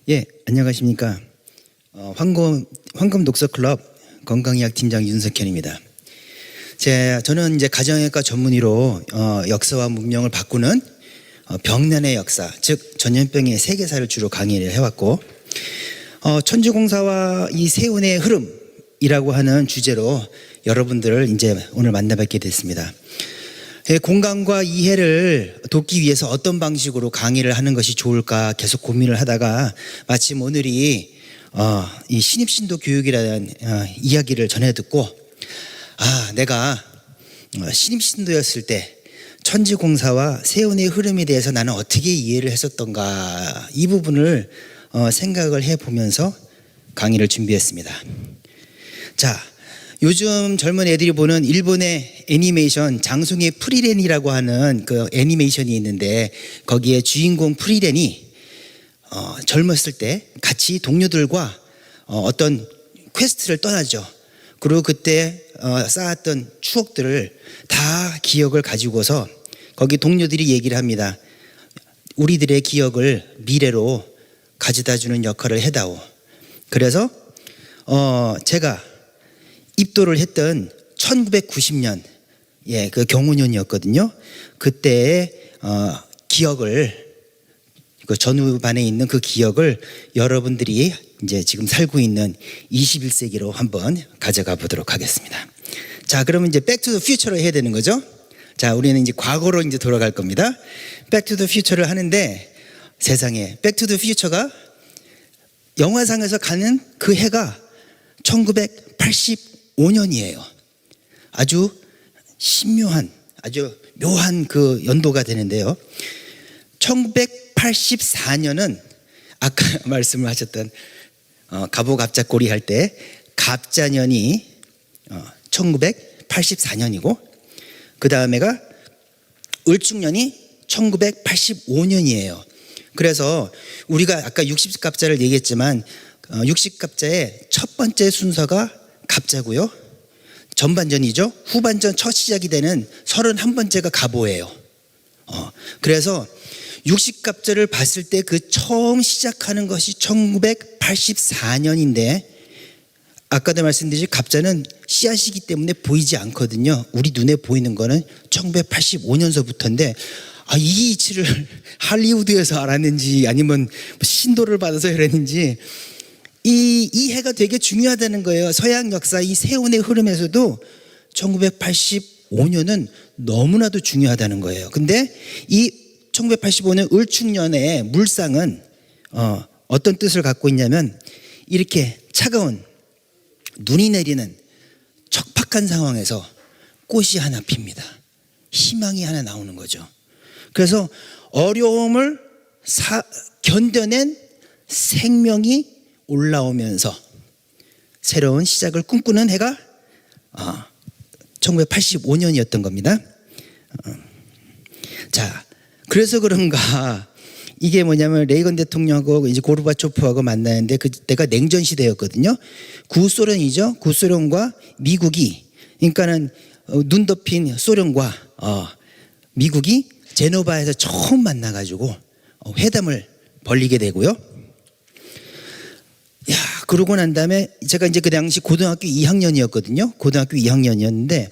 예, 안녕하십니까. 황금 독서클럽 건강의학 팀장 윤석현입니다. 저는 이제 가정의학과 전문의로 역사와 문명을 바꾸는 병난의 역사, 즉 전염병의 세계사를 주로 강의를 해왔고, 천주공사와 이 세운의 흐름이라고 하는 주제로 여러분들을 이제 오늘 만나뵙게 됐습니다. 공감과 이해를 돕기 위해서 어떤 방식으로 강의를 하는 것이 좋을까 계속 고민을 하다가 마침 오늘이 이 신입신도 교육이라는 이야기를 전해 듣고, 내가 신입신도였을 때 천지공사와 세운의 흐름에 대해서 나는 어떻게 이해를 했었던가, 이 부분을 생각을 해보면서 강의를 준비했습니다. 자, 요즘 젊은 애들이 보는 일본의 애니메이션 장송의 프리렌이라고 하는 그 애니메이션이 있는데, 거기에 주인공 프리렌이 젊었을 때 같이 동료들과 어떤 퀘스트를 떠나죠. 그리고 그때 쌓았던 추억들을 다 기억을 가지고서 거기 동료들이 얘기를 합니다. 우리들의 기억을 미래로 가져다주는 역할을 해다오. 그래서 제가 입도를 했던 1990년 그 경호년이었거든요. 그때의 기억을, 그 전후반에 있는 그 기억을 여러분들이 이제 지금 살고 있는 21세기로 한번 가져가 보도록 하겠습니다. 자, 그러면 이제 백 투 더 퓨처로 해야 되는 거죠. 자, 우리는 이제 과거로 이제 돌아갈 겁니다. 백 투 더 퓨처를 하는데, 세상에 백 투 더 퓨처가 영화상에서 가는 그 해가 1985년이에요. 아주 신묘한, 아주 묘한 그 연도가 되는데요. 1984년은 아까 말씀을 하셨던 갑오갑자꼬리 할 때 갑자년이 1984년이고, 그 다음에가 을축년이 1985년이에요. 그래서 우리가 아까 60갑자를 얘기했지만 60갑자의 첫 번째 순서가 갑자고요, 전반전이죠. 후반전 첫 시작이 되는 31번째가 갑오예요. 그래서 60갑자를 봤을 때 그 처음 시작하는 것이 1984년인데, 아까도 말씀드렸듯이 갑자는 씨앗이기 때문에 보이지 않거든요. 우리 눈에 보이는 거는 1985년서부터인데, 이 이치를 할리우드에서 알았는지 아니면 신도를 받아서 그랬는지 이 해가 되게 중요하다는 거예요. 서양 역사 이 세운의 흐름에서도 1985년은 너무나도 중요하다는 거예요. 근데 이 1985년 을축년의 물상은 어떤 뜻을 갖고 있냐면, 이렇게 차가운 눈이 내리는 척박한 상황에서 꽃이 하나 핍니다. 희망이 하나 나오는 거죠. 그래서 어려움을 견뎌낸 생명이 올라오면서 새로운 시작을 꿈꾸는 해가 1985년이었던 겁니다. 자, 그래서 그런가, 이게 뭐냐면 레이건 대통령하고 이제 고르바초프하고 만나는데, 그때가 냉전 시대였거든요. 구소련이죠. 구소련과 미국이, 그러니까는 눈 덮인 소련과 미국이 제노바에서 처음 만나가지고 회담을 벌리게 되고요. 그러고 난 다음에 제가 이제 그 당시 고등학교 2학년이었거든요. 고등학교 2학년이었는데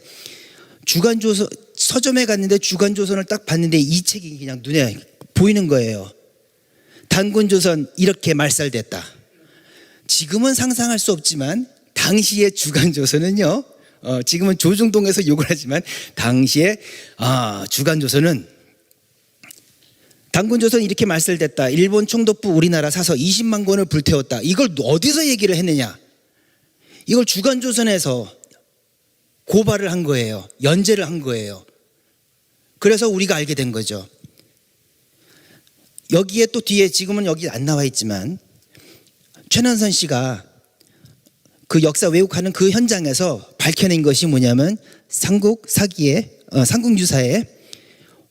주간조선, 서점에 갔는데 주간조선을 딱 봤는데 이 책이 그냥 눈에 보이는 거예요. 단군조선 이렇게 말살됐다. 지금은 상상할 수 없지만 당시의 주간조선은요, 지금은 조중동에서 욕을 하지만 당시에 주간조선은 단군조선 이렇게 말살됐다. 일본 총독부 우리나라 사서 20만 권을 불태웠다. 이걸 어디서 얘기를 했느냐? 이걸 주간조선에서 고발을 한 거예요. 연재를 한 거예요. 그래서 우리가 알게 된 거죠. 여기에 또 뒤에, 지금은 여기 안 나와 있지만, 최난선 씨가 그 역사 왜곡하는 그 현장에서 밝혀낸 것이 뭐냐면, 삼국유사의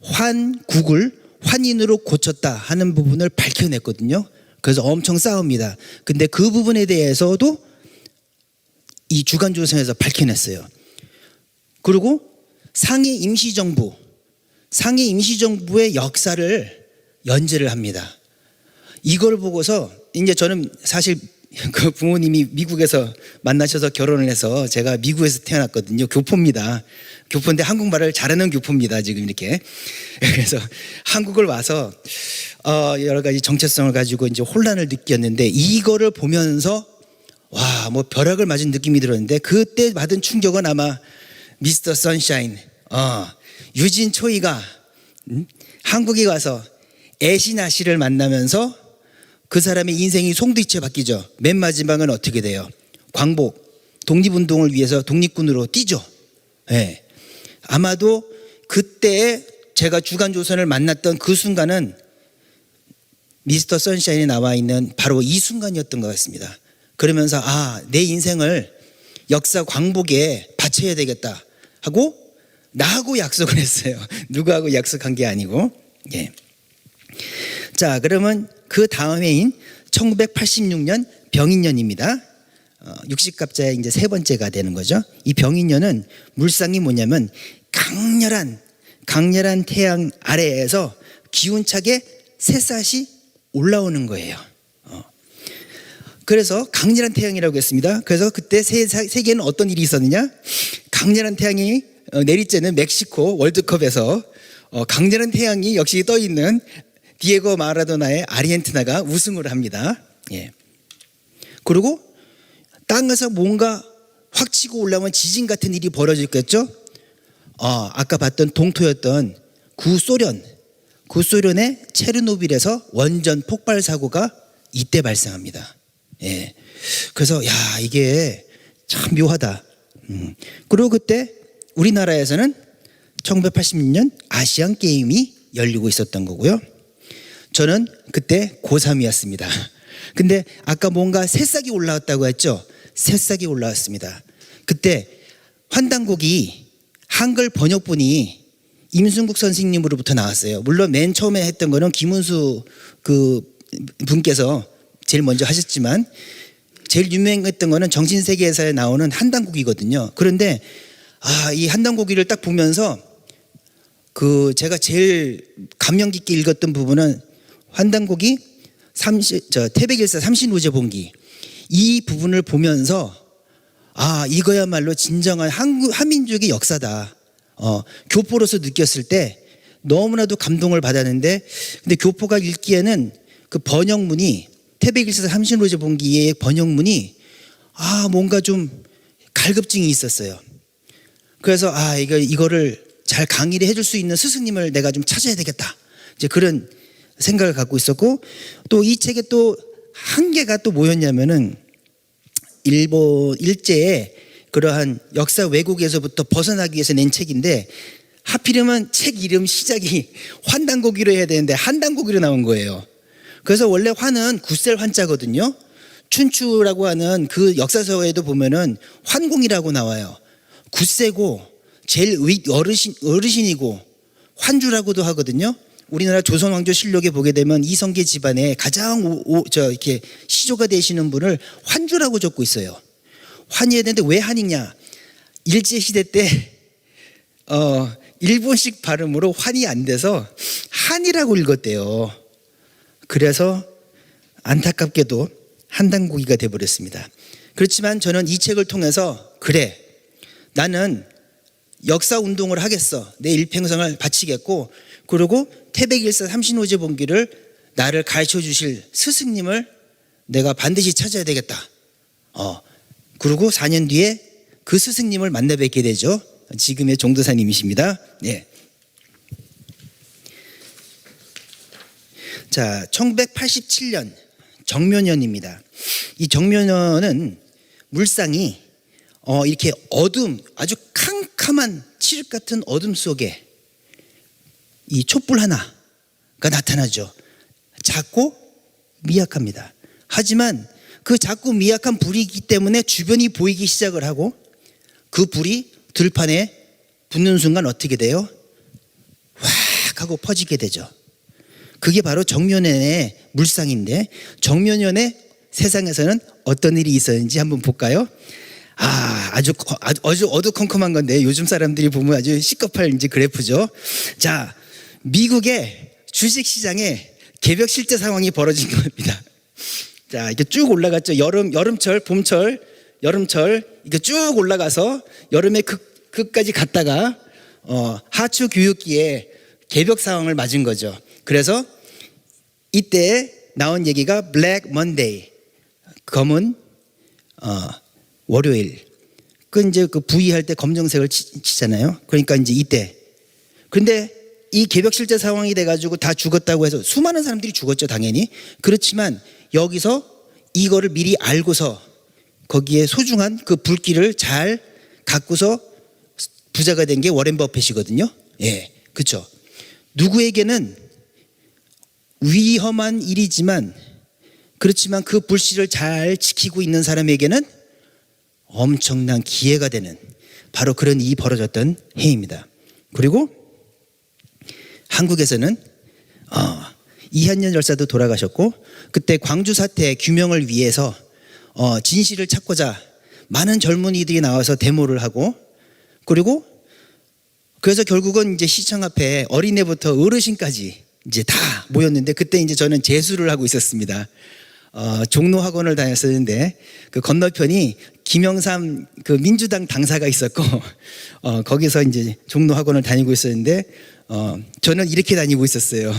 환국을 환인으로 고쳤다 하는 부분을 밝혀냈거든요. 그래서 엄청 싸웁니다. 근데 그 부분에 대해서도 이 주간조선에서 밝혀냈어요. 그리고 상해 임시정부의 역사를 연재를 합니다. 이걸 보고서 이제 저는 사실 그 부모님이 미국에서 만나셔서 결혼을 해서 제가 미국에서 태어났거든요. 교포입니다. 교포인데 한국말을 잘하는 교포입니다. 지금 이렇게. 그래서 한국을 와서 여러 가지 정체성을 가지고 이제 혼란을 느꼈는데 이거를 보면서 와, 뭐 벼락을 맞은 느낌이 들었는데 그때 받은 충격은 아마 미스터 선샤인, 유진 초이가 한국에 가서 애시나 씨를 만나면서 그 사람의 인생이 송두리째 바뀌죠. 맨 마지막은 어떻게 돼요? 광복, 독립운동을 위해서 독립군으로 뛰죠. 네. 아마도 그때 제가 주간조선을 만났던 그 순간은 미스터 선샤인에 나와 있는 바로 이 순간이었던 것 같습니다. 그러면서 내 인생을 역사 광복에 바쳐야 되겠다 하고 나하고 약속을 했어요. 누구하고 약속한 게 아니고. 예. 자, 그러면 그 다음해인 1986년 병인년입니다. 60갑자의 이제 세 번째가 되는 거죠. 이 병인년은 물상이 뭐냐면 강렬한 태양 아래에서 기운차게 새싹이 올라오는 거예요. 그래서 강렬한 태양이라고 했습니다. 그래서 그때 세계는 어떤 일이 있었느냐? 강렬한 태양이 내리쬐는 멕시코 월드컵에서 강렬한 태양이 역시 떠 있는 디에고 마라도나의 아르헨티나가 우승을 합니다. 예. 그리고 땅에서 뭔가 확 치고 올라오면 지진 같은 일이 벌어졌겠죠. 아까 봤던 동토였던 구소련의 체르노빌에서 원전 폭발 사고가 이때 발생합니다. 예. 그래서 이게 참 묘하다. 그리고 그때 우리나라에서는 1986년 아시안 게임이 열리고 있었던 거고요. 저는 그때 고3이었습니다. 근데 아까 뭔가 새싹이 올라왔다고 했죠. 새싹이 올라왔습니다. 그때 환단곡이 한글 번역본이 임순국 선생님으로부터 나왔어요. 물론 맨 처음에 했던 거는 김은수 그 분께서 제일 먼저 하셨지만 제일 유명했던 거는 정신세계에서 나오는 한단곡이거든요. 그런데 이 한단곡이를 딱 보면서 제가 제일 감명 깊게 읽었던 부분은 환단곡이 태백일사 삼신우제본기 이 부분을 보면서 이거야말로 진정한 한민족의 역사다. 교포로서 느꼈을 때 너무나도 감동을 받았는데 근데 교포가 읽기에는 그 번역문이 태백일사 삼신우제본기의 번역문이 뭔가 좀 갈급증이 있었어요. 그래서 이거를 잘 강의를 해줄 수 있는 스승님을 내가 좀 찾아야 되겠다. 이제 그런 생각을 갖고 있었고 또 이 책에 또 한계가 또 뭐였냐면은 일제의 그러한 역사 왜곡에서부터 벗어나기 위해서 낸 책인데 하필이면 책 이름 시작이 환단고기로 해야 되는데 한단고기로 나온 거예요. 그래서 원래 환은 굳셀 환자거든요. 춘추라고 하는 그 역사서에도 보면은 환공이라고 나와요. 굳세고 제일 어르신이고 환주라고도 하거든요. 우리나라 조선왕조실록에 보게 되면 이성계 집안에 가장 이렇게 시조가 되시는 분을 환주라고 적고 있어요. 환이어야 되는데 왜 환이냐? 일제시대 때 일본식 발음으로 환이 안 돼서 한이라고 읽었대요. 그래서 안타깝게도 한단고기가 돼버렸습니다. 그렇지만 저는 이 책을 통해서 그래 나는 역사운동을 하겠어. 내 일평생을 바치겠고 그리고 태백일사 삼신오제본기를 나를 가르쳐 주실 스승님을 내가 반드시 찾아야 되겠다. 그리고 4년 뒤에 그 스승님을 만나 뵙게 되죠. 지금의 종도사님이십니다. 네. 자, 1987년 정묘년입니다. 이 정묘년은 물상이 이렇게 아주 캄캄한 칠흑 같은 어둠 속에 이 촛불 하나가 나타나죠. 작고 미약합니다. 하지만 그 작고 미약한 불이기 때문에 주변이 보이기 시작을 하고 그 불이 들판에 붙는 순간 어떻게 돼요? 확 하고 퍼지게 되죠. 그게 바로 정묘년의 물상인데 정묘년의 세상에서는 어떤 일이 있었는지 한번 볼까요? 아주 어두컴컴한 건데 요즘 사람들이 보면 아주 시급할 이제 그래프죠. 자, 미국의 주식시장에 개벽 실제 상황이 벌어진 겁니다. 자, 이렇게 쭉 올라갔죠. 여름철, 봄철, 여름철 이렇게 쭉 올라가서 여름에 끝까지 갔다가 하추 교육기에 개벽 상황을 맞은 거죠. 그래서 이때 나온 얘기가 블랙 먼데이, 검은 월요일. 그 이제 그 부의할 때 검정색을 치잖아요. 그러니까 이제 이때. 근데 이 개벽 실제 상황이 돼가지고 다 죽었다고 해서 수많은 사람들이 죽었죠, 당연히. 그렇지만 여기서 이거를 미리 알고서 거기에 소중한 그 불길을 잘 갖고서 부자가 된 게 워렌 버핏이거든요. 예, 그렇죠. 누구에게는 위험한 일이지만 그렇지만 그 불씨를 잘 지키고 있는 사람에게는 엄청난 기회가 되는 바로 그런 일이 벌어졌던 해입니다. 그리고 한국에서는 이한년 열사도 돌아가셨고 그때 광주 사태 규명을 위해서 진실을 찾고자 많은 젊은이들이 나와서 데모를 하고 그리고 그래서 결국은 이제 시청 앞에 어린애부터 어르신까지 이제 다 모였는데 그때 이제 저는 재수를 하고 있었습니다. 종로 학원을 다녔었는데 그 건너편이 김영삼 그 민주당 당사가 있었고 거기서 이제 종로 학원을 다니고 있었는데 저는 이렇게 다니고 있었어요.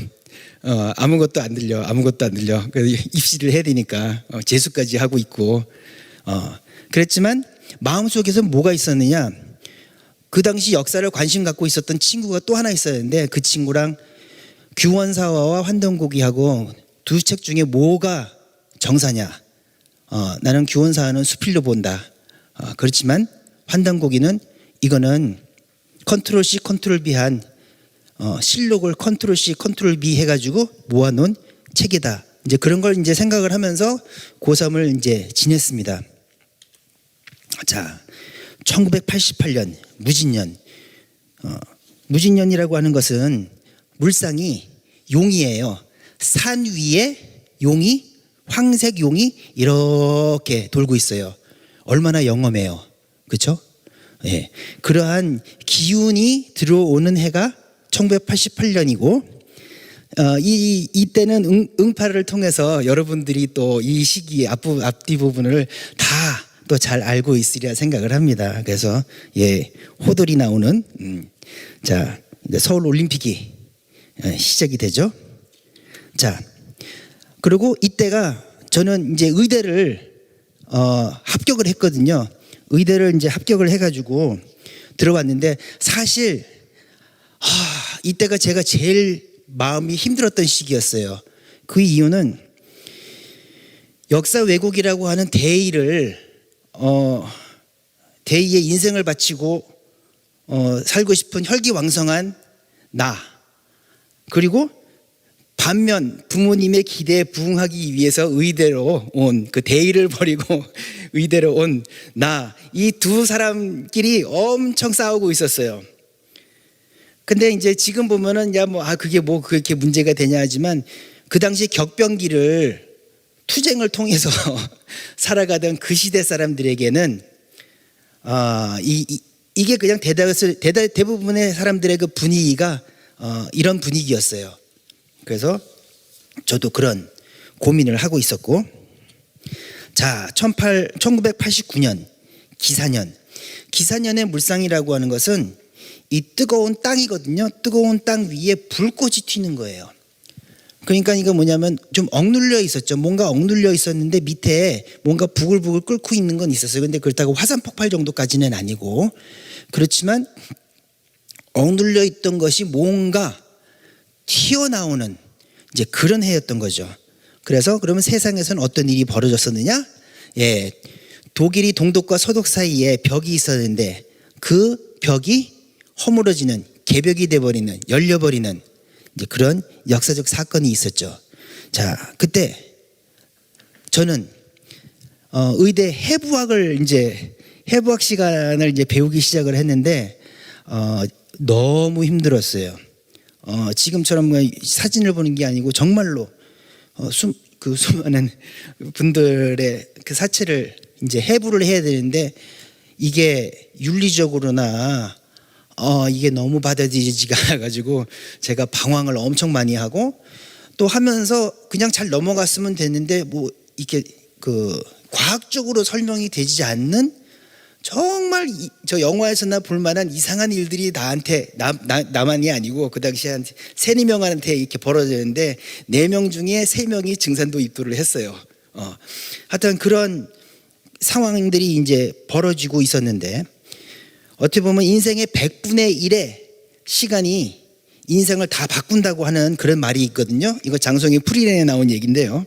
아무것도 안 들려. 그래서 입시를 해야 되니까 재수까지 하고 있고 그랬지만 마음속에서 뭐가 있었느냐? 그 당시 역사를 관심 갖고 있었던 친구가 또 하나 있었는데 그 친구랑 규원사화와 환동고기하고 두 책 중에 뭐가 정사냐? 나는 규원사화는 수필로 본다. 그렇지만 환동고기는 이거는 컨트롤 C 컨트롤 B한 실록을 컨트롤 C 컨트롤 B 해가지고 모아놓은 책이다. 이제 그런 걸 이제 생각을 하면서 고3을 이제 지냈습니다. 자, 1988년 무진년. 무진년이라고 하는 것은 물상이 용이에요. 산 위에 용이 황색 용이 이렇게 돌고 있어요. 얼마나 영험해요. 그렇죠? 예. 그러한 기운이 들어오는 해가 1988년이고 이때는 응파를 통해서 여러분들이 또 이 시기 앞뒤 부분을 다 또 잘 알고 있으리라 생각을 합니다. 그래서 예, 호돌이 나오는 자, 이제 서울 올림픽이 시작이 되죠. 자, 그리고 이때가 저는 이제 의대를 합격을 했거든요. 의대를 이제 합격을 해가지고 들어왔는데 사실 이때가 제가 제일 마음이 힘들었던 시기였어요. 그 이유는 역사 왜곡이라고 하는 대의를 대의에 인생을 바치고 살고 싶은 혈기왕성한 나 그리고 반면 부모님의 기대에 부응하기 위해서 의대로 온 그 대의를 버리고 의대로 온 나 이 두 사람끼리 엄청 싸우고 있었어요. 근데 이제 지금 보면은 그게 뭐 그렇게 문제가 되냐 하지만 그 당시 격변기를 투쟁을 통해서 살아가던 그 시대 사람들에게는 이게 그냥 대부분의 사람들의 그 분위기가 이런 분위기였어요. 그래서 저도 그런 고민을 하고 있었고 자 1989년 기사년의 물상이라고 하는 것은 이 뜨거운 땅이거든요. 뜨거운 땅 위에 불꽃이 튀는 거예요. 그러니까 이거 뭐냐면 좀 억눌려 있었죠. 뭔가 억눌려 있었는데 밑에 뭔가 부글부글 끓고 있는 건 있었어요. 근데 그렇다고 화산 폭발 정도까지는 아니고 그렇지만 억눌려 있던 것이 뭔가 튀어나오는 이제 그런 해였던 거죠. 그래서 그러면 세상에서는 어떤 일이 벌어졌었느냐? 예, 독일이 동독과 서독 사이에 벽이 있었는데 그 벽이 허물어지는 개벽이 돼버리는 열려버리는 이제 그런 역사적 사건이 있었죠. 자, 그때 저는 의대 해부학 시간을 이제 배우기 시작을 했는데 너무 힘들었어요. 지금처럼 사진을 보는 게 아니고 정말로 수많은 분들의 그 사체를 이제 해부를 해야 되는데 이게 윤리적으로나 이게 너무 받아들이지가 않아가지고 제가 방황을 엄청 많이 하고 또 하면서 그냥 잘 넘어갔으면 됐는데 뭐 이렇게 그 과학적으로 설명이 되지 않는 정말 저 영화에서나 볼 만한 이상한 일들이 나한테 나만이 아니고 그 당시에 한 3-4명한테 이렇게 벌어지는데 4명 중에 3명이 증산도 입도를 했어요. 하여튼 그런 상황들이 이제 벌어지고 있었는데 어떻게 보면 인생의 100분의 1의 시간이 인생을 다 바꾼다고 하는 그런 말이 있거든요. 이거 장송의 풀이에 나온 얘기인데요.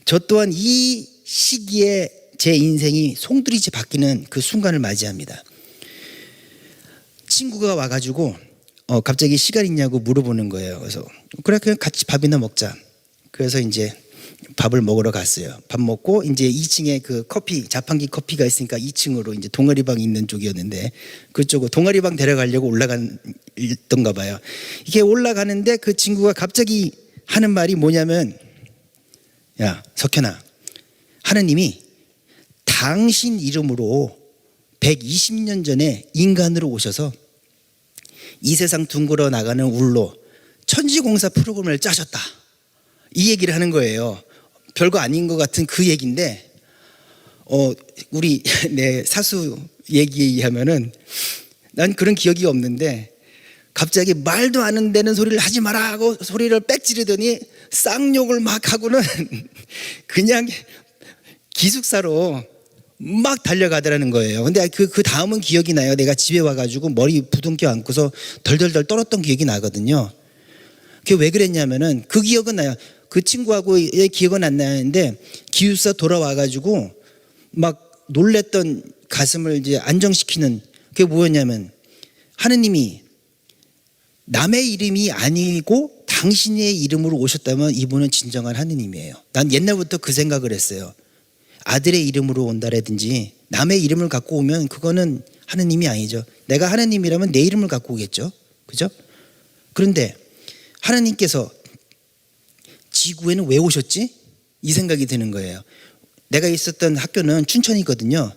저 또한 이 시기에 제 인생이 송두리째 바뀌는 그 순간을 맞이합니다. 친구가 와가지고 갑자기 시간 있냐고 물어보는 거예요. 그래서 그래 그냥 같이 밥이나 먹자. 그래서 이제 밥을 먹으러 갔어요. 밥 먹고 이제 2층에 그 자판기 커피가 있으니까 2층으로 이제 동아리방이 있는 쪽이었는데 그쪽으로 동아리방 데려가려고 올라갔던가 봐요. 이게 올라가는데 그 친구가 갑자기 하는 말이 뭐냐면, 야 석현아, 하느님이 당신 이름으로 120년 전에 인간으로 오셔서 이 세상 둥글어 나가는 울로 천지공사 프로그램을 짜셨다. 이 얘기를 하는 거예요. 별거 아닌 것 같은 그 얘기인데 우리 내 사수 얘기하면은 난 그런 기억이 없는데 갑자기 말도 안 되는 소리를 하지 마라 하고 소리를 빽 지르더니 쌍욕을 막 하고는 그냥 기숙사로 막 달려가더라는 거예요. 근데 그 다음은 기억이 나요. 내가 집에 와가지고 머리 부둥켜 안고서 덜덜덜 떨었던 기억이 나거든요. 그게 왜 그랬냐면은 그 기억은 나요. 그 친구하고의 기억은 안 나는데 기숙사 돌아와가지고 막 놀랬던 가슴을 이제 안정시키는 그게 뭐였냐면 하느님이 남의 이름이 아니고 당신의 이름으로 오셨다면 이분은 진정한 하느님이에요. 난 옛날부터 그 생각을 했어요. 아들의 이름으로 온다라든지 남의 이름을 갖고 오면 그거는 하느님이 아니죠. 내가 하느님이라면 내 이름을 갖고 오겠죠. 그죠? 그런데 하느님께서 지구에는 왜 오셨지? 이 생각이 드는 거예요. 내가 있었던 학교는 춘천이거든요.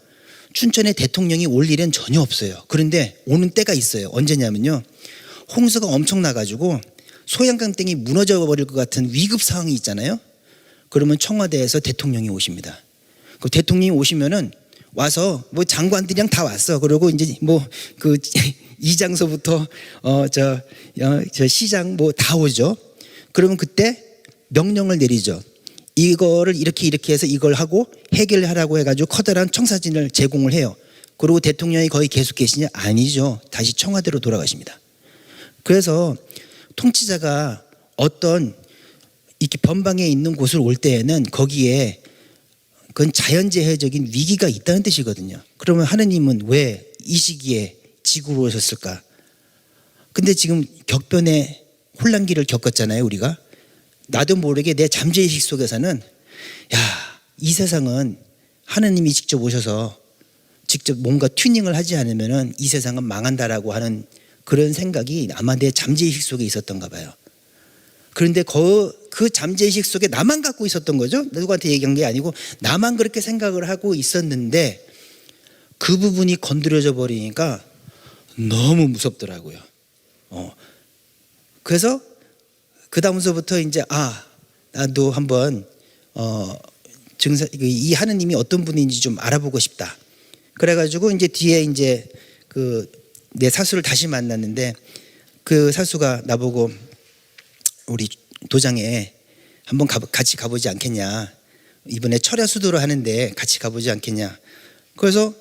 춘천에 대통령이 올 일은 전혀 없어요. 그런데 오는 때가 있어요. 언제냐면요. 홍수가 엄청 나가지고 소양강댐이 무너져 버릴 것 같은 위급 상황이 있잖아요. 그러면 청와대에서 대통령이 오십니다. 그 대통령이 오시면은 와서 뭐 장관들이랑 다 왔어. 그리고 이제 뭐 그 이장소부터 저 시장 뭐 다 오죠. 그러면 그때 명령을 내리죠. 이거를 이렇게 해서 이걸 하고 해결하라고 해가지고 커다란 청사진을 제공을 해요. 그리고 대통령이 거기 계속 계시냐? 아니죠. 다시 청와대로 돌아가십니다. 그래서 통치자가 어떤 이렇게 변방에 있는 곳을 올 때에는 거기에 그건 자연재해적인 위기가 있다는 뜻이거든요. 그러면 하느님은 왜 이 시기에 지구로 오셨을까? 근데 지금 격변의 혼란기를 겪었잖아요, 우리가. 나도 모르게 내 잠재의식 속에서는 이 세상은 하느님이 직접 오셔서 직접 뭔가 튜닝을 하지 않으면 이 세상은 망한다라고 하는 그런 생각이 아마 내 잠재의식 속에 있었던가 봐요. 그런데 그 잠재의식 속에 나만 갖고 있었던 거죠. 누구한테 얘기한 게 아니고 나만 그렇게 생각을 하고 있었는데 그 부분이 건드려져 버리니까 너무 무섭더라고요. 그래서 그 다음서부터 이제 나도 한번 이 하느님이 어떤 분인지 좀 알아보고 싶다. 그래가지고 이제 뒤에 이제 내 사수를 다시 만났는데 그 사수가 나보고 우리 도장에 한번 같이 가보지 않겠냐. 이번에 철야 수도를 하는데 같이 가보지 않겠냐. 그래서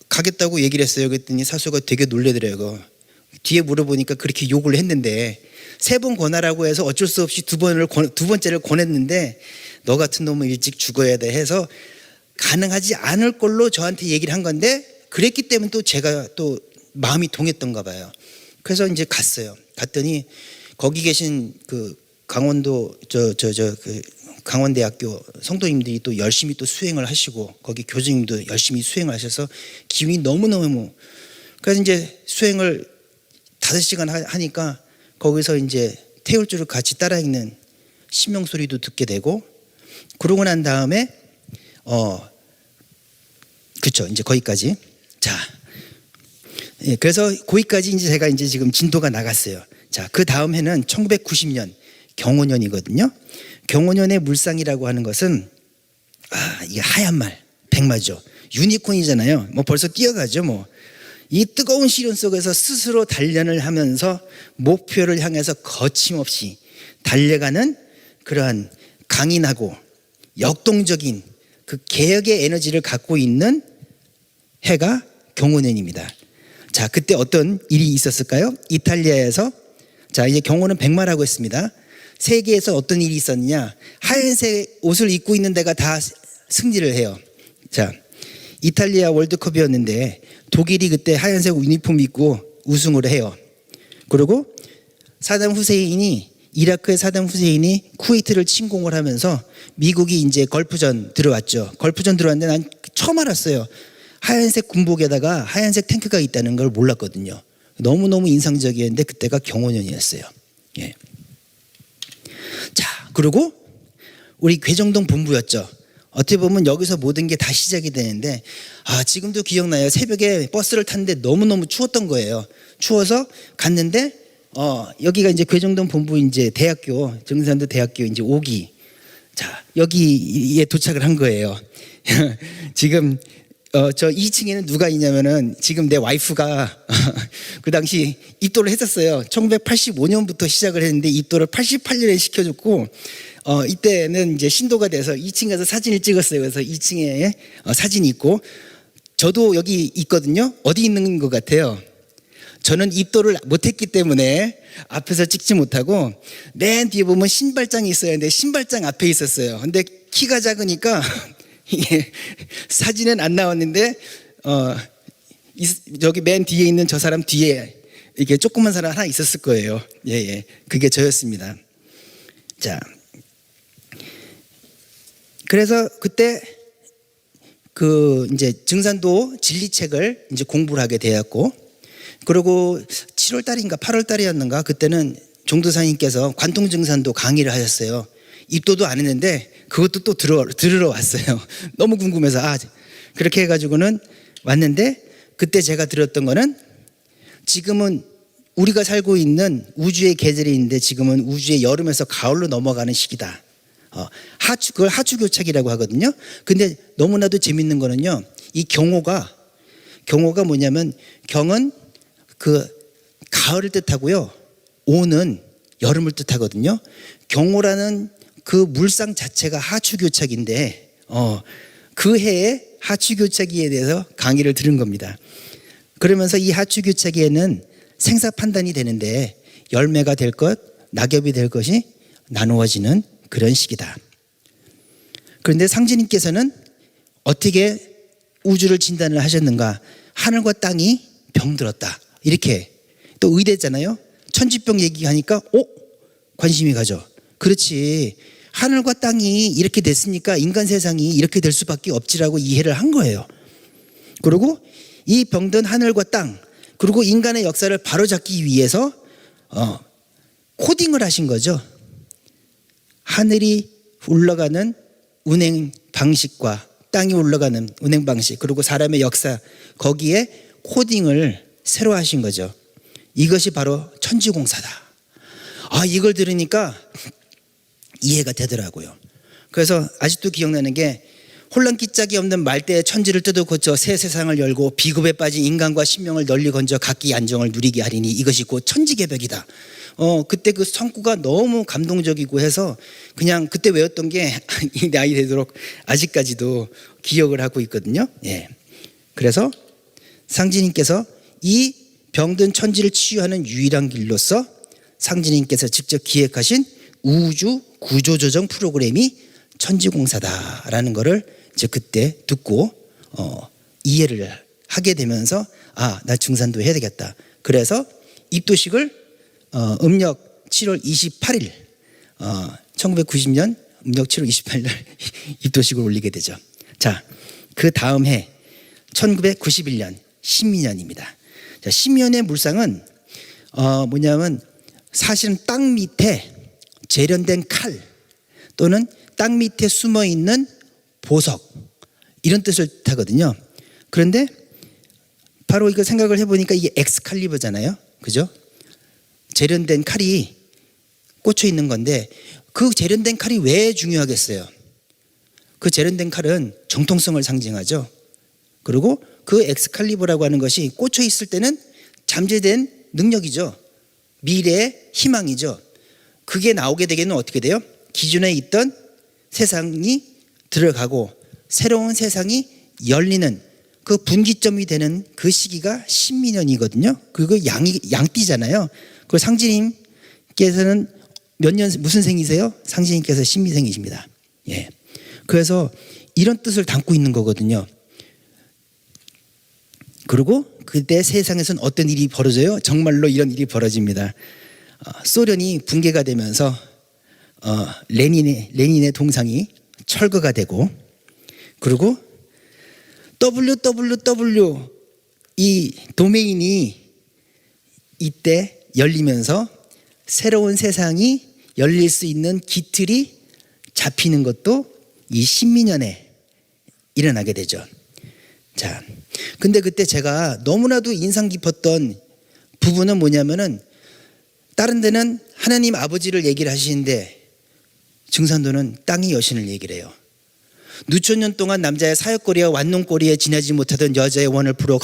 가겠다고 얘기를 했어요. 그랬더니 사수가 되게 놀래더라고요. 뒤에 물어보니까 그렇게 욕을 했는데 3번 권하라고 해서 어쩔 수 없이 두 번째를 권했는데 너 같은 놈은 일찍 죽어야 돼 해서 가능하지 않을 걸로 저한테 얘기를 한 건데 그랬기 때문에 또 제가 또 마음이 동했던가 봐요. 그래서 이제 갔어요. 갔더니 거기 계신 그 강원도 그 강원대학교 성도님들이 또 열심히 또 수행을 하시고 거기 교수님도 열심히 수행을 하셔서 기운이 너무너무 그래서 이제 수행을 5시간 하니까 거기서 이제 태울주를 같이 따라 읽는 심령 소리도 듣게 되고 그러고 난 다음에 그쵸 이제 거기까지 그래서 거기까지 이제 제가 이제 지금 진도가 나갔어요. 자, 그 다음 해는 1990년 경호년이거든요. 경호년의 물상이라고 하는 것은 이게 하얀 말, 백마죠. 유니콘이잖아요. 뭐 벌써 뛰어가죠. 뭐 이 뜨거운 시련 속에서 스스로 단련을 하면서 목표를 향해서 거침없이 달려가는 그러한 강인하고 역동적인 그 개혁의 에너지를 갖고 있는 해가 경호년입니다. 자, 그때 어떤 일이 있었을까요? 이탈리아에서 자, 이제 경호는 백마라고 했습니다. 세계에서 어떤 일이 있었느냐? 하얀색 옷을 입고 있는 데가 다 승리를 해요. 자, 이탈리아 월드컵이었는데 독일이 그때 하얀색 유니폼 입고 우승을 해요. 그리고 이라크의 사담 후세인이 쿠웨이트를 침공을 하면서 미국이 이제 걸프전 들어왔죠. 걸프전 들어왔는데 난 처음 알았어요. 하얀색 군복에다가 하얀색 탱크가 있다는 걸 몰랐거든요. 너무너무 인상적이었는데 그때가 경호년이었어요. 예. 자, 그리고 우리 괴정동 본부였죠. 어떻게 보면 여기서 모든 게 다 시작이 되는데 지금도 기억나요. 새벽에 버스를 탔는데 너무너무 추웠던 거예요. 추워서 갔는데 여기가 이제 괴정동 본부 이제 대학교, 정산도 대학교 이제 5기. 자, 여기에 도착을 한 거예요. 지금 저 2층에는 누가 있냐면은 지금 내 와이프가 그 당시 입도를 했었어요. 1985년부터 시작을 했는데 입도를 88년에 시켜줬고 이때는 이제 신도가 돼서 2층 가서 사진을 찍었어요. 그래서 2층에 사진이 있고 저도 여기 있거든요. 어디 있는 것 같아요? 저는 입도를 못했기 때문에 앞에서 찍지 못하고 맨 뒤에 보면 신발장이 있어야 하는데 신발장 앞에 있었어요. 근데 키가 작으니까 이게 사진은 안 나왔는데 저기 맨 뒤에 있는 저 사람 뒤에 이게 조그만 사람 하나 있었을 거예요. 예, 그게 저였습니다. 자, 그래서 그때 그 이제 증산도 진리책을 이제 공부를 하게 되었고, 그리고 7월 달인가 8월 달이었는가 그때는 종도사님께서 관통증산도 강의를 하셨어요. 입도도 안 했는데 그것도 또 들으러 왔어요. 너무 궁금해서 그렇게 해가지고는 왔는데 그때 제가 들었던 거는 지금은 우리가 살고 있는 우주의 계절이 있는데 지금은 우주의 여름에서 가을로 넘어가는 시기다. 그걸 하추교착이라고 하거든요. 근데 너무나도 재밌는 거는요. 이 경호가 뭐냐면 경은 그 가을을 뜻하고요. 오는 여름을 뜻하거든요. 경호라는 그 물상 자체가 하추교착인데 그 해에 하추교착기에 대해서 강의를 들은 겁니다. 그러면서 이 하추교착기에는 생사 판단이 되는데 열매가 될 것, 낙엽이 될 것이 나누어지는 그런 시기다. 그런데 상지님께서는 어떻게 우주를 진단을 하셨는가? 하늘과 땅이 병들었다. 이렇게 또 의대잖아요. 천지병 얘기하니까 관심이 가죠. 그렇지. 하늘과 땅이 이렇게 됐으니까 인간 세상이 이렇게 될 수밖에 없지라고 이해를 한 거예요. 그리고 이 병든 하늘과 땅 그리고 인간의 역사를 바로잡기 위해서 코딩을 하신 거죠. 하늘이 올라가는 운행 방식과 땅이 올라가는 운행 방식 그리고 사람의 역사 거기에 코딩을 새로 하신 거죠. 이것이 바로 천지공사다. 이걸 들으니까 이해가 되더라고요. 그래서 아직도 기억나는 게 혼란 끼짝이 없는 말대의 천지를 뜯어 고쳐 새 세상을 열고 비급에 빠진 인간과 신명을 널리 건져 각기 안정을 누리게 하리니 이것이 곧 천지개벽이다. 그때 그 성구가 너무 감동적이고 해서 그냥 그때 외웠던 게 이 나이 되도록 아직까지도 기억을 하고 있거든요. 예. 그래서 상지님께서 이 병든 천지를 치유하는 유일한 길로서 상지님께서 직접 기획하신 우주 구조조정 프로그램이 천지공사다라는 거를 이제 그때 듣고 이해를 하게 되면서 나 증산도 해야 되겠다. 그래서 입도식을 음력 7월 28일 1990년 음력 7월 28일 날 입도식을 올리게 되죠. 자, 그 다음 해 1991년 신민년입니다. 자, 신민년의 물상은 뭐냐면 사실은 땅 밑에 재련된 칼 또는 땅 밑에 숨어 있는 보석 이런 뜻을 뜻하거든요. 그런데 바로 이거 생각을 해보니까 이게 엑스칼리버잖아요. 그죠? 재련된 칼이 꽂혀 있는 건데 그 재련된 칼이 왜 중요하겠어요? 그 재련된 칼은 정통성을 상징하죠. 그리고 그 엑스칼리버라고 하는 것이 꽂혀 있을 때는 잠재된 능력이죠. 미래의 희망이죠. 그게 나오게 되게는 어떻게 돼요? 기존에 있던 세상이 들어가고 새로운 세상이 열리는 그 분기점이 되는 그 시기가 신민년이거든요. 그거 양띠잖아요. 그 상진님께서는 몇 년 무슨 생이세요? 상진님께서 신미생이십니다. 예. 그래서 이런 뜻을 담고 있는 거거든요. 그리고 그때 세상에서는 어떤 일이 벌어져요? 정말로 이런 일이 벌어집니다. 소련이 붕괴가 되면서 레닌의 동상이 철거가 되고, 그리고 www 이 도메인이 이때 열리면서 새로운 세상이 열릴 수 있는 기틀이 잡히는 것도 이 신민년에 일어나게 되죠. 자, 근데 그때 제가 너무나도 인상 깊었던 부분은 뭐냐면은, 다른 데는 하나님 아버지를 얘기를 하시는데 증산도는 땅의 여신을 얘기를 해요. 누천년 동안 남자의 사역거리와 완농거리에 지나지 못하던 여자의 원을 풀어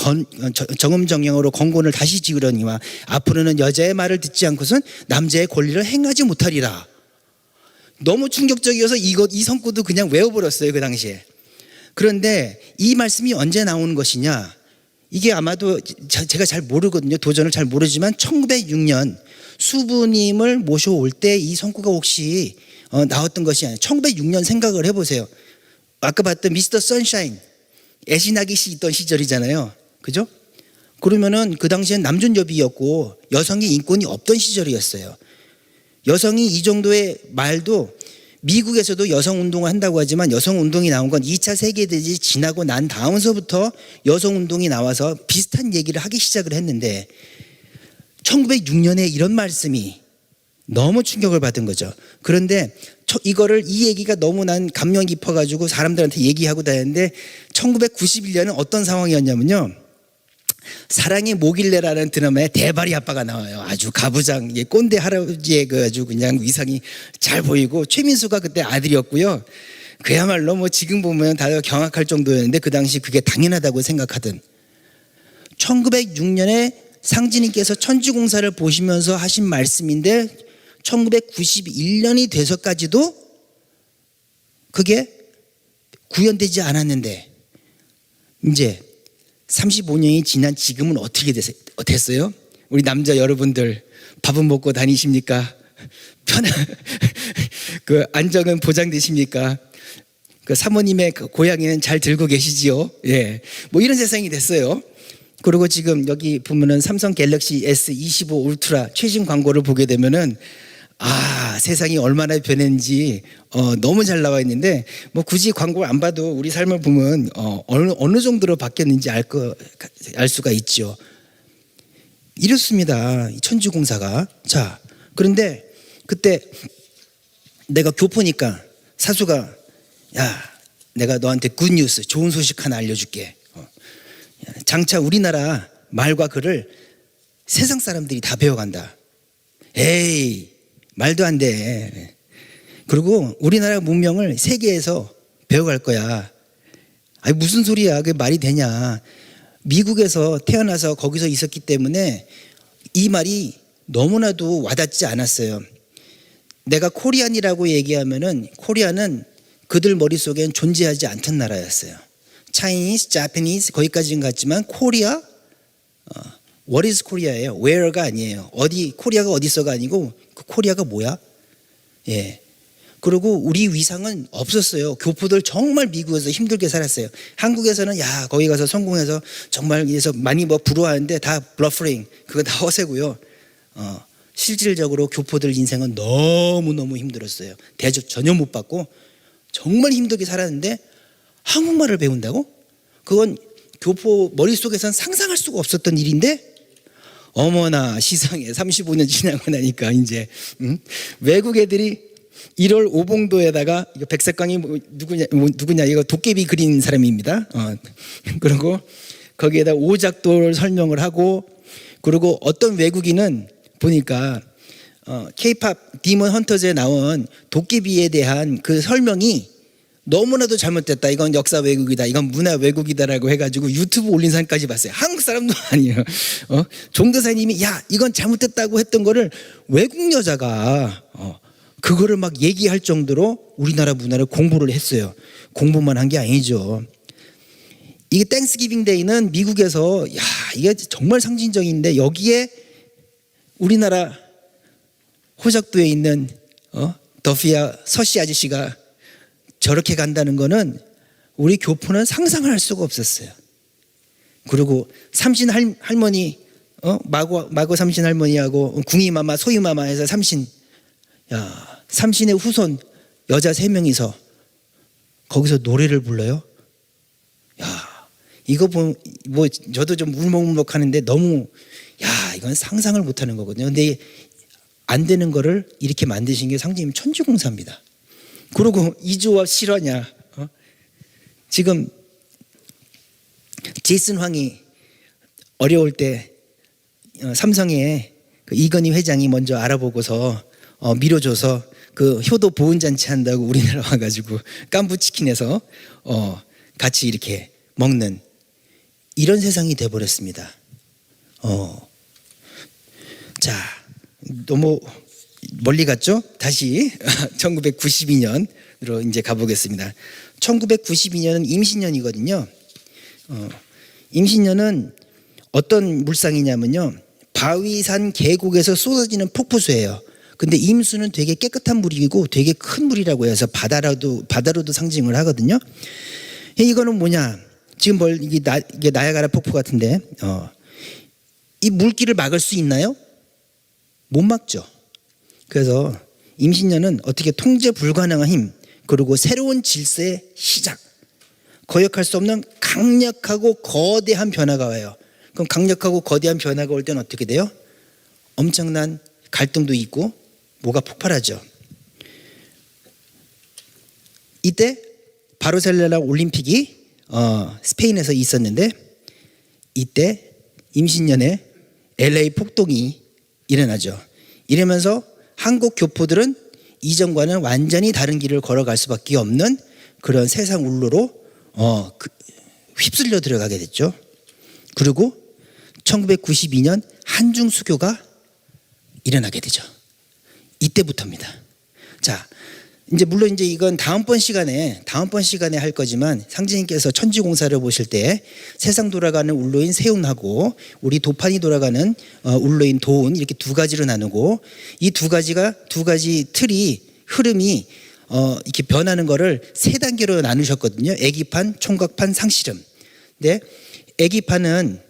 정음정령으로 건곤을 다시 지으려니와 앞으로는 여자의 말을 듣지 않고선 남자의 권리를 행하지 못하리라. 너무 충격적이어서 이 성구도 그냥 외워버렸어요, 그 당시에. 그런데 이 말씀이 언제 나오는 것이냐, 이게 아마도 제가 잘 모르거든요. 도전을 잘 모르지만 1906년 수부님을 모셔올 때 이 성구가 혹시 나왔던 것이 아니에요. 1906년 생각을 해보세요. 아까 봤던 미스터 선샤인, 애신아기 씨 있던 시절이잖아요. 그죠? 그러면은 그 당시엔 남존여비였고 여성의 인권이 없던 시절이었어요. 여성이 이 정도의 말도, 미국에서도 여성운동을 한다고 하지만 여성운동이 나온 건 2차 세계대전이 지나고 난 다음서부터 여성운동이 나와서 비슷한 얘기를 하기 시작을 했는데 1906년에 이런 말씀이 너무 충격을 받은 거죠. 그런데 이 얘기가 너무 난 감명 깊어가지고 사람들한테 얘기하고 다녔는데 1991년은 어떤 상황이었냐면요, 사랑의 모길래라는 드라마에 대바리 아빠가 나와요. 아주 가부장, 꼰대 할아버지의 그 아주 그냥 위상이 잘 보이고, 최민수가 그때 아들이었고요. 그야말로 뭐 지금 보면 다 경악할 정도였는데 그 당시 그게 당연하다고 생각하던 1906년에 상진님께서 천지공사를 보시면서 하신 말씀인데 1991년이 돼서까지도 그게 구현되지 않았는데 이제 35년이 지난 지금은 어떻게 됐어요? 우리 남자 여러분들 밥은 먹고 다니십니까? 그 안정은 보장되십니까? 그 사모님의 그 고양이는 잘 들고 계시지요? 예, 뭐 이런 세상이 됐어요. 그리고 지금 여기 보면은 삼성 갤럭시 S25 울트라 최신 광고를 보게 되면은 세상이 얼마나 변했는지 너무 잘 나와 있는데, 뭐 굳이 광고를 안 봐도 우리 삶을 보면 어느 정도로 바뀌었는지 알 수가 있죠. 이렇습니다, 천지공사가. 자, 그런데 그때 내가 교포니까 사수가, 야, 내가 너한테 굿뉴스, 좋은 소식 하나 알려줄게. 장차 우리나라 말과 글을 세상 사람들이 다 배워간다. 에이, 말도 안 돼. 그리고 우리나라 문명을 세계에서 배워갈 거야. 아니, 무슨 소리야, 그게 말이 되냐. 미국에서 태어나서 거기서 있었기 때문에 이 말이 너무나도 와닿지 않았어요. 내가 코리안이라고 얘기하면은 코리안은 그들 머릿속엔 존재하지 않던 나라였어요. 차이니스, 자파니스 거기까지는 갔지만 코리아, what is Korea예요. where가 아니에요. 코리아가 어디서가 아니고 그 코리아가 뭐야? 예. 그리고 우리 위상은 없었어요. 교포들 정말 미국에서 힘들게 살았어요. 한국에서는 야, 거기 가서 성공해서 정말 그래서 많이 뭐 부러워하는데 다 블러프링, 그거 다 허세고요. 실질적으로 교포들 인생은 너무너무 힘들었어요. 대접 전혀 못 받고 정말 힘들게 살았는데 한국말을 배운다고? 그건 교포 머릿속에선 상상할 수가 없었던 일인데, 어머나 시상에 35년 지나고 나니까 이제 외국 애들이 1월 오봉도에다가 이거 백색광이 누구냐 이거 도깨비 그린 사람입니다. 그리고 거기에다 오작도를 설명을 하고, 그리고 어떤 외국인은 보니까 K-팝 디몬 헌터즈에 나온 도깨비에 대한 그 설명이 너무나도 잘못됐다. 이건 역사 왜곡이다. 이건 문화 왜곡이다라고 해가지고 유튜브 올린 사람까지 봤어요. 한국 사람도 아니에요. 종도사님이 야 이건 잘못됐다고 했던 거를 외국 여자가 그거를 막 얘기할 정도로 우리나라 문화를 공부를 했어요. 공부만 한 게 아니죠. 이게 땡스기빙 데이는 미국에서 야 이게 정말 상징적인데 여기에 우리나라 호적도에 있는 더피아 서씨 아저씨가 저렇게 간다는 거는 우리 교포는 상상을 할 수가 없었어요. 그리고 삼신 할머니, 마고 삼신 할머니하고 궁이마마, 소이마마 해서 삼신, 야, 삼신의 후손 여자 3명이서 거기서 노래를 불러요. 야, 이거 뭐 저도 좀 울먹울먹 하는데 너무 야, 이건 상상을 못 하는 거거든요. 근데 안 되는 거를 이렇게 만드신 게 상징님 천주공사입니다. 그리고 이주와 실화냐? 지금 제이슨 황이 어려울 때 삼성의 그 이건희 회장이 먼저 알아보고서 밀어줘서 그 효도 보훈 잔치 한다고 우리나라 와가지고 깐부치킨에서 같이 이렇게 먹는 이런 세상이 돼버렸습니다. 자, 너무 멀리 갔죠? 다시 1992년으로 이제 가보겠습니다. 1992년은 임신년이거든요. 임신년은 어떤 물상이냐면요. 바위산 계곡에서 쏟아지는 폭포수예요. 근데 임수는 되게 깨끗한 물이고 되게 큰 물이라고 해서 바다로도 상징을 하거든요. 이거는 뭐냐? 지금 이게 나야가라 폭포 같은데 이 물길을 막을 수 있나요? 못 막죠. 그래서 임신년은 어떻게 통제 불가능한 힘 그리고 새로운 질서의 시작, 거역할 수 없는 강력하고 거대한 변화가 와요. 그럼 강력하고 거대한 변화가 올 때는 어떻게 돼요? 엄청난 갈등도 있고 뭐가 폭발하죠. 이때 바르셀로나 올림픽이 스페인에서 있었는데 이때 임신년에 LA 폭동이 일어나죠. 이러면서 한국 교포들은 이전과는 완전히 다른 길을 걸어갈 수밖에 없는 그런 세상 울로로 휩쓸려 들어가게 됐죠. 그리고 1992년 한중수교가 일어나게 되죠. 이때부터입니다. 자, 이제 물론 이제 이건 다음번 시간에 할 거지만 상진님께서 천지공사를 보실 때 세상 돌아가는 울로인 세운하고 우리 도판이 돌아가는 울로인 도운 이렇게 두 가지로 나누고 이 두 가지 틀이 흐름이 이렇게 변하는 거를 3단계로 나누셨거든요. 애기판, 총각판, 상실음. 근데 애기판은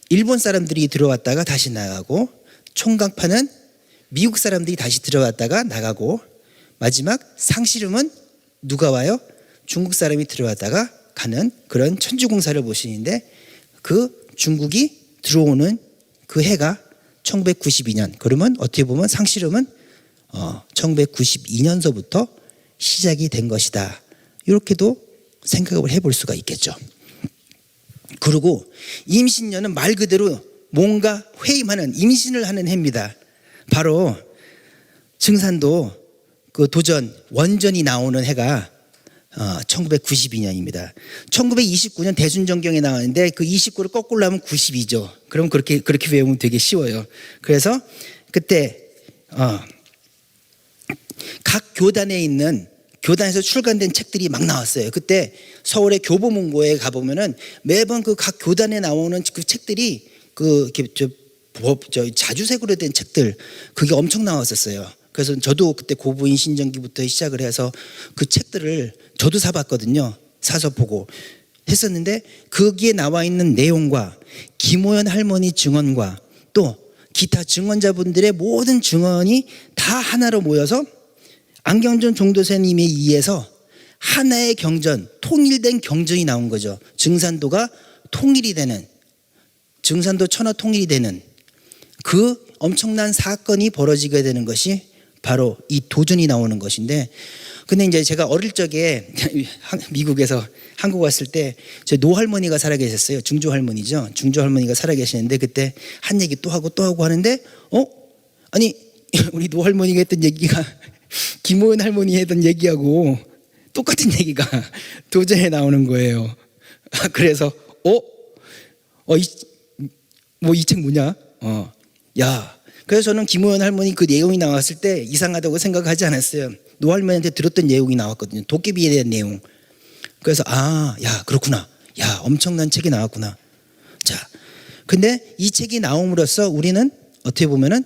일본 사람들이 들어왔다가 다시 나가고 총각판은 미국 사람들이 다시 들어왔다가 나가고 마지막 상실음은 누가 와요? 중국 사람이 들어왔다가 가는 그런 천주공사를 보시는데 그 중국이 들어오는 그 해가 1992년. 그러면 어떻게 보면 상실음은 1992년서부터 시작이 된 것이다. 이렇게도 생각을 해볼 수가 있겠죠. 그리고 임신년은 말 그대로 뭔가 회임하는 임신을 하는 해입니다. 바로 증산도 그 도전 원전이 나오는 해가 1992년입니다. 1929년 대순전경에 나왔는데 그 29를 거꾸로 하면 92죠. 그럼 그렇게 외우면 되게 쉬워요. 그래서 그때 각 교단에서 출간된 책들이 막 나왔어요. 그때 서울의 교보문고에 가보면은 매번 그 각 교단에 나오는 그 책들이 자주색으로 된 책들 그게 엄청 나왔었어요. 그래서 저도 그때 고부인 신정기부터 시작을 해서 그 책들을 저도 사봤거든요. 사서 보고 했었는데 거기에 나와 있는 내용과 김호연 할머니 증언과 또 기타 증언자분들의 모든 증언이 다 하나로 모여서 안경전 종도사님에 의해서 하나의 경전, 통일된 경전이 나온 거죠. 증산도가 통일이 되는, 증산도 천하 통일이 되는 그 엄청난 사건이 벌어지게 되는 것이 바로 이 도전이 나오는 것인데, 근데 이제 제가 어릴 적에 미국에서 한국 왔을 때 제 노할머니가 살아계셨어요. 중조 할머니죠. 중조 할머니가 살아계시는데 그때 한 얘기 또 하고 하는데 아니 우리 노할머니가 했던 얘기가 김호연 할머니 했던 얘기하고 똑같은 얘기가 도전에 나오는 거예요. 그래서 이 책 뭐냐? 그래서 저는 김호연 할머니 그 내용이 나왔을 때 이상하다고 생각하지 않았어요. 노할머니한테 들었던 내용이 나왔거든요. 도깨비에 대한 내용. 그래서 그렇구나. 엄청난 책이 나왔구나. 자, 근데 이 책이 나옴으로써 우리는 어떻게 보면은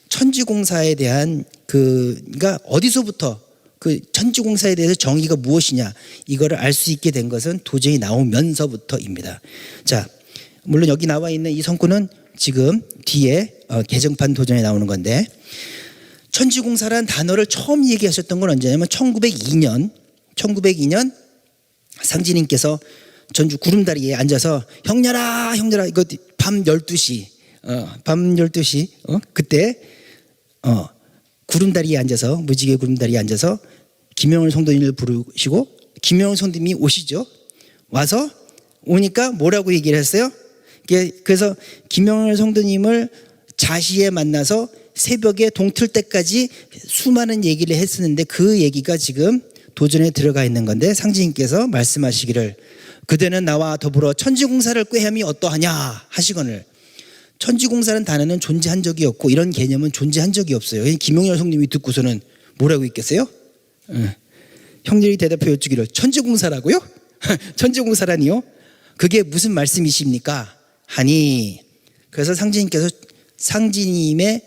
천지공사에 대한 그러니까 어디서부터 그 천지공사에 대해서 정의가 무엇이냐 이거를 알 수 있게 된 것은 도저히 나오면서부터입니다. 자, 물론 여기 나와 있는 이 성구는 지금 뒤에 개정판 도전에 나오는 건데, 천지공사라는 단어를 처음 얘기하셨던 건 언제냐면 1902년 상진님께서 전주 구름다리에 앉아서 형렬아 이거 밤 12시 그때 구름다리에 앉아서 무지개 구름다리에 앉아서 김영을 성도님을 부르시고 김영을 성도님이 오시죠. 와서 오니까 뭐라고 얘기를 했어요? 그래서 김영을 성도님을 자시에 만나서 새벽에 동틀 때까지 수많은 얘기를 했었는데 그 얘기가 지금 도전에 들어가 있는 건데, 상지님께서 말씀하시기를 그대는 나와 더불어 천지공사를 꾀함이 어떠하냐 하시거늘, 천지공사라는 단어는 존재한 적이 없고 이런 개념은 존재한 적이 없어요. 김용열 성님이 듣고서는 뭐라고 했겠어요? 형님이 대답해 주기를 천지공사라고요? 천지공사라니요? 그게 무슨 말씀이십니까? 하니, 그래서 상지님께서 상지님의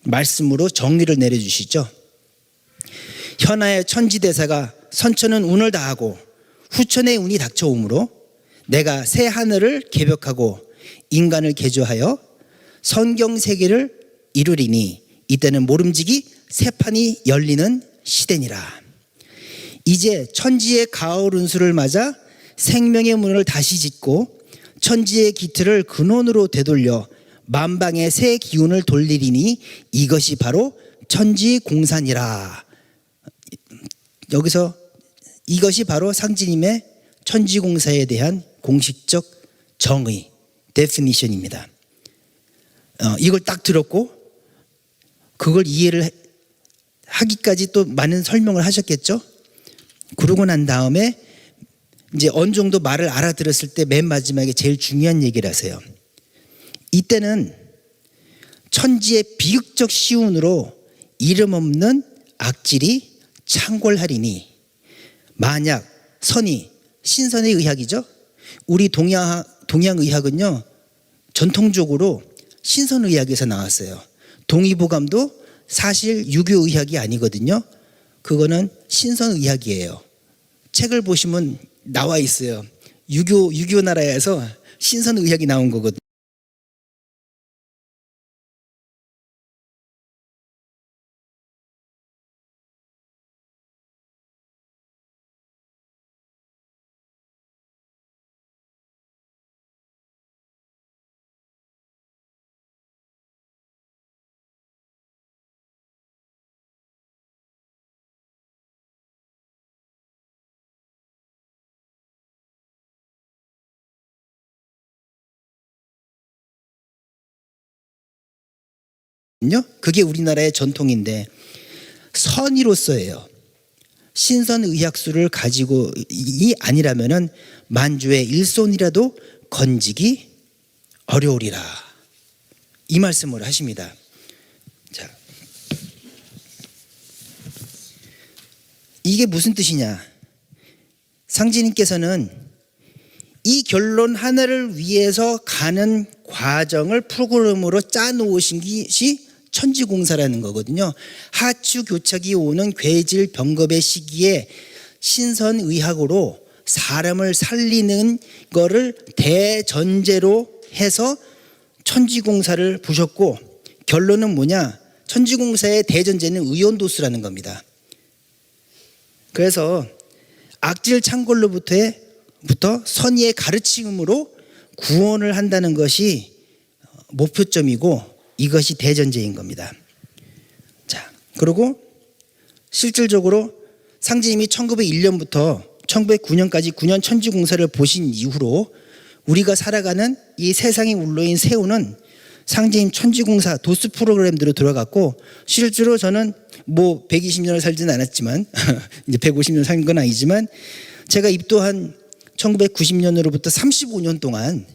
말씀으로 정리를 내려주시죠. 현하의 천지대사가 선천은 운을 다하고 후천의 운이 닥쳐오므로 내가 새 하늘을 개벽하고 인간을 개조하여 성경세계를 이루리니 이때는 모름지기 새 판이 열리는 시대니라. 이제 천지의 가을 운수를 맞아 생명의 문을 다시 짓고 천지의 기틀을 근원으로 되돌려 만방의 새 기운을 돌리리니 이것이 바로 천지공사니라. 여기서 이것이 바로 상지님의 천지공사에 대한 공식적 정의, 데피니션입니다. 이걸 딱 들었고 그걸 이해를 하기까지 또 많은 설명을 하셨겠죠. 그러고 난 다음에 이제 어느 정도 말을 알아들었을 때 맨 마지막에 제일 중요한 얘기를 하세요. 이때는 천지의 비극적 시운으로 이름 없는 악질이 창궐하리니, 만약 선이 신선의 의학이죠. 우리 동양의학은요 전통적으로 신선의학에서 나왔어요. 동의보감도 사실 유교의학이 아니거든요. 그거는 신선의학이에요. 책을 보시면 나와 있어요. 유교 나라에서 신선의학이 나온 거거든요. 그게 우리나라의 전통인데 선의로서예요. 신선의학수를 가지고 이 아니라면은 만주의 일손이라도 건지기 어려우리라, 이 말씀을 하십니다. 자, 이게 무슨 뜻이냐? 상지님께서는 이 결론 하나를 위해서 가는 과정을 프로그램으로 짜놓으신 것이 천지공사라는 거거든요. 하추교착이 오는 괴질 병겁의 시기에 신선의학으로 사람을 살리는 거를 대전제로 해서 천지공사를 부셨고, 결론은 뭐냐? 천지공사의 대전제는 의온도수라는 겁니다. 그래서 악질 창궐로부터 선의의 가르침으로 구원을 한다는 것이 목표점이고 이것이 대전제인 겁니다. 자, 그리고 실질적으로 상지님이 1901년부터 1909년까지 9년 천지공사를 보신 이후로 우리가 살아가는 이 세상의 울로인 세운은 상제님 천지공사 도수 프로그램대로 들어갔고, 실제로 저는 뭐 120년을 살지는 않았지만 이제 150년 산 건 아니지만, 제가 입도한 1990년으로부터 35년 동안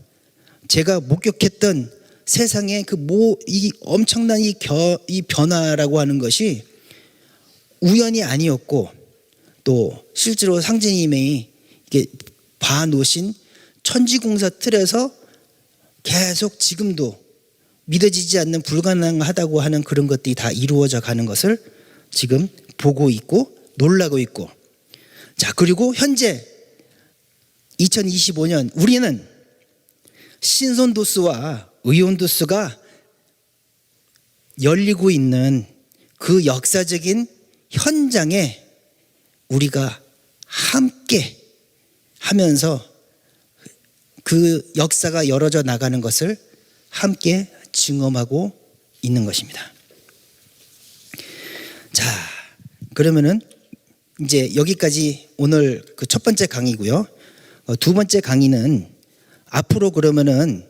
제가 목격했던 세상의 이 엄청난 이 변화라고 하는 것이 우연이 아니었고, 또 실제로 상제님이 이게 봐놓으신 천지공사 틀에서 계속 지금도 믿어지지 않는 불가능하다고 하는 그런 것들이 다 이루어져 가는 것을 지금 보고 있고 놀라고 있고, 자, 그리고 현재 2025년 우리는 신선도수와 의온도수가 열리고 있는 그 역사적인 현장에 우리가 함께 하면서 그 역사가 열어져 나가는 것을 함께 증험하고 있는 것입니다. 자, 그러면은 이제 여기까지 오늘 그 첫 번째 강의고요. 두 번째 강의는 앞으로 그러면은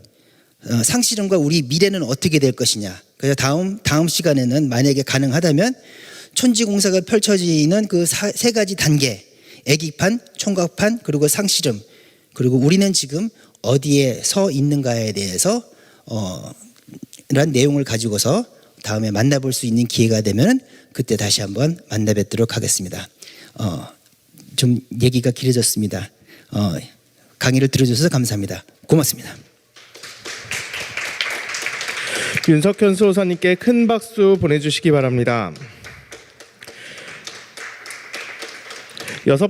상실험과 우리 미래는 어떻게 될 것이냐. 그래서 다음 시간에는 만약에 가능하다면 천지공사가 펼쳐지는 그 세 가지 단계, 애기판, 총각판, 그리고 상실험, 그리고 우리는 지금 어디에 서 있는가에 대해서 이런 내용을 가지고서 다음에 만나볼 수 있는 기회가 되면 그때 다시 한번 만나 뵙도록 하겠습니다. 좀 얘기가 길어졌습니다. 강의를 들어주셔서 감사합니다. 고맙습니다. 윤석현 수호사님께 큰 박수 보내주시기 바랍니다.